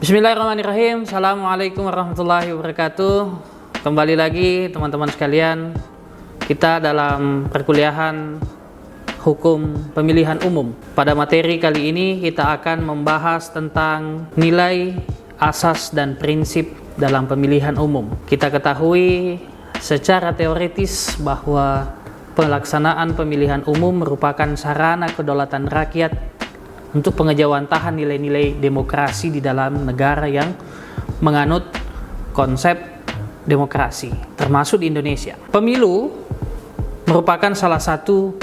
Bismillahirrahmanirrahim. Assalamualaikum warahmatullahi wabarakatuh. Kembali lagi teman-teman sekalian, kita dalam perkuliahan hukum pemilihan umum. Pada materi kali ini kita akan membahas tentang nilai, asas, dan prinsip dalam pemilihan umum. Kita ketahui secara teoritis bahwa pelaksanaan pemilihan umum merupakan sarana kedaulatan rakyat untuk pengejawantahan nilai-nilai demokrasi di dalam negara yang menganut konsep demokrasi, termasuk di Indonesia. Pemilu merupakan salah satu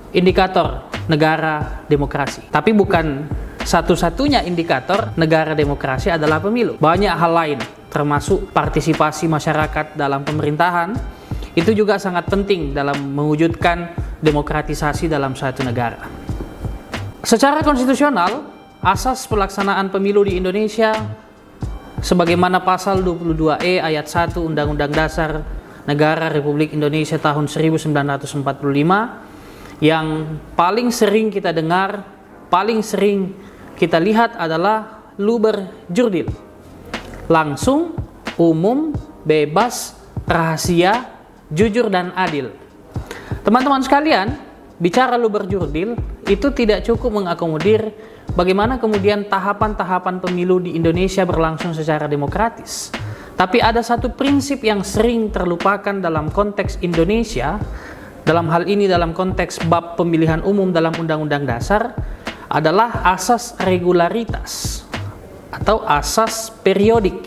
indikator negara demokrasi, tapi bukan satu-satunya indikator negara demokrasi adalah pemilu. Banyak hal lain, termasuk partisipasi masyarakat dalam pemerintahan, itu juga sangat penting dalam mewujudkan demokratisasi dalam suatu negara. Secara konstitusional, asas pelaksanaan pemilu di Indonesia sebagaimana pasal 22E ayat 1 Undang-Undang Dasar Negara Republik Indonesia tahun 1945 yang paling sering kita dengar, paling sering kita lihat adalah luber jurdil. Langsung, umum, bebas, rahasia, jujur dan adil. Teman-teman sekalian, bicara luber jurdil itu tidak cukup mengakomodir bagaimana kemudian tahapan-tahapan pemilu di Indonesia berlangsung secara demokratis. Tapi ada satu prinsip yang sering terlupakan dalam konteks Indonesia, dalam hal ini dalam konteks bab pemilihan umum dalam Undang-Undang Dasar, adalah asas regularitas atau asas periodik,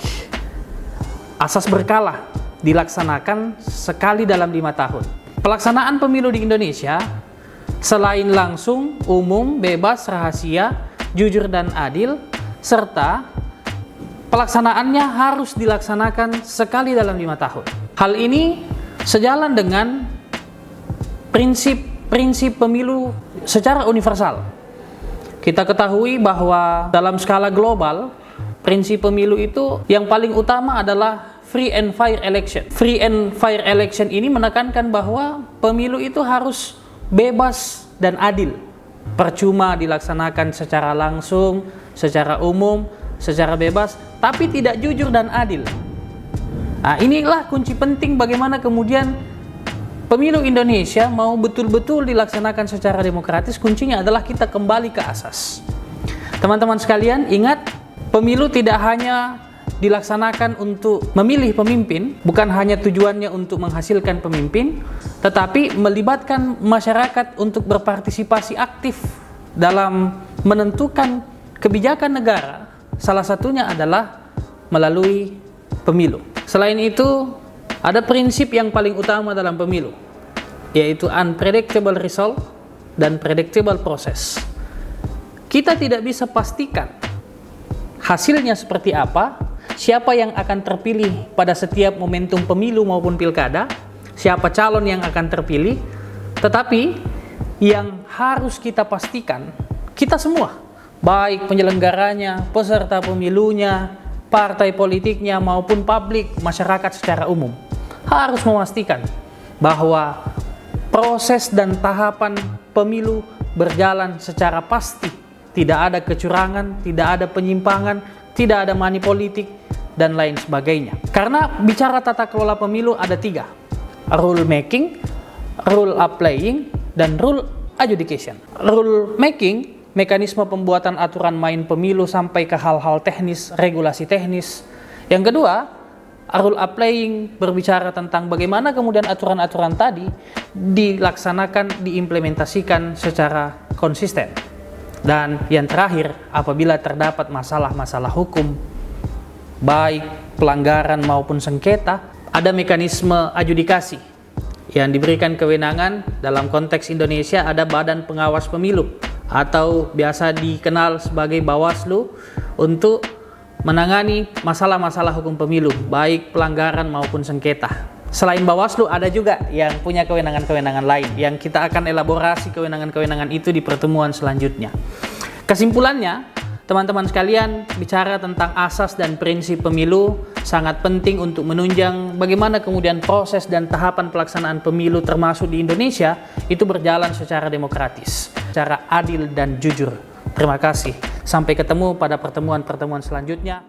asas berkala, dilaksanakan sekali dalam 5 tahun. Pelaksanaan pemilu di Indonesia selain langsung, umum, bebas, rahasia, jujur dan adil, serta pelaksanaannya harus dilaksanakan sekali dalam 5 tahun. Hal ini sejalan dengan prinsip pemilu secara universal. Kita ketahui bahwa dalam skala global, prinsip pemilu itu yang paling utama adalah free and fair election. Free and fair election ini menekankan bahwa pemilu itu harus bebas dan adil. Percuma dilaksanakan secara langsung, secara umum, secara bebas, tapi tidak jujur dan adil. Nah, inilah kunci penting bagaimana kemudian pemilu Indonesia mau betul-betul dilaksanakan secara demokratis. Kuncinya adalah kita kembali ke asas. Teman-teman sekalian, ingat, pemilu tidak hanya dilaksanakan untuk memilih pemimpin, bukan hanya tujuannya untuk menghasilkan pemimpin, tetapi melibatkan masyarakat untuk berpartisipasi aktif dalam menentukan kebijakan negara. Salah satunya adalah melalui pemilu. Selain itu, ada prinsip yang paling utama dalam pemilu, yaitu unpredictable result dan predictable process. Kita tidak bisa pastikan hasilnya seperti apa, siapa yang akan terpilih pada setiap momentum pemilu maupun pilkada, siapa calon yang akan terpilih, tetapi yang harus kita pastikan, kita semua, baik penyelenggaranya, peserta pemilunya, partai politiknya maupun publik, masyarakat secara umum, harus memastikan bahwa proses dan tahapan pemilu berjalan secara pasti, tidak ada kecurangan, tidak ada penyimpangan, tidak ada money politik, dan lain sebagainya. Karena bicara tata kelola pemilu ada 3, rule making, rule applying, dan rule adjudication. Rule making, mekanisme pembuatan aturan main pemilu sampai ke hal-hal teknis, regulasi teknis. Yang kedua, rule applying berbicara tentang bagaimana kemudian aturan-aturan tadi dilaksanakan, diimplementasikan secara konsisten. Dan yang terakhir, apabila terdapat masalah-masalah hukum, baik pelanggaran maupun sengketa, ada mekanisme adjudikasi yang diberikan kewenangan. Dalam konteks Indonesia ada Badan Pengawas Pemilu atau biasa dikenal sebagai Bawaslu untuk menangani masalah-masalah hukum pemilu, baik pelanggaran maupun sengketa. Selain Bawaslu ada juga yang punya kewenangan-kewenangan lain yang kita akan elaborasi kewenangan-kewenangan itu di pertemuan selanjutnya. Kesimpulannya, teman-teman sekalian, bicara tentang asas dan prinsip pemilu sangat penting untuk menunjang bagaimana kemudian proses dan tahapan pelaksanaan pemilu termasuk di Indonesia itu berjalan secara demokratis, secara adil dan jujur. Terima kasih. Sampai ketemu pada pertemuan-pertemuan selanjutnya.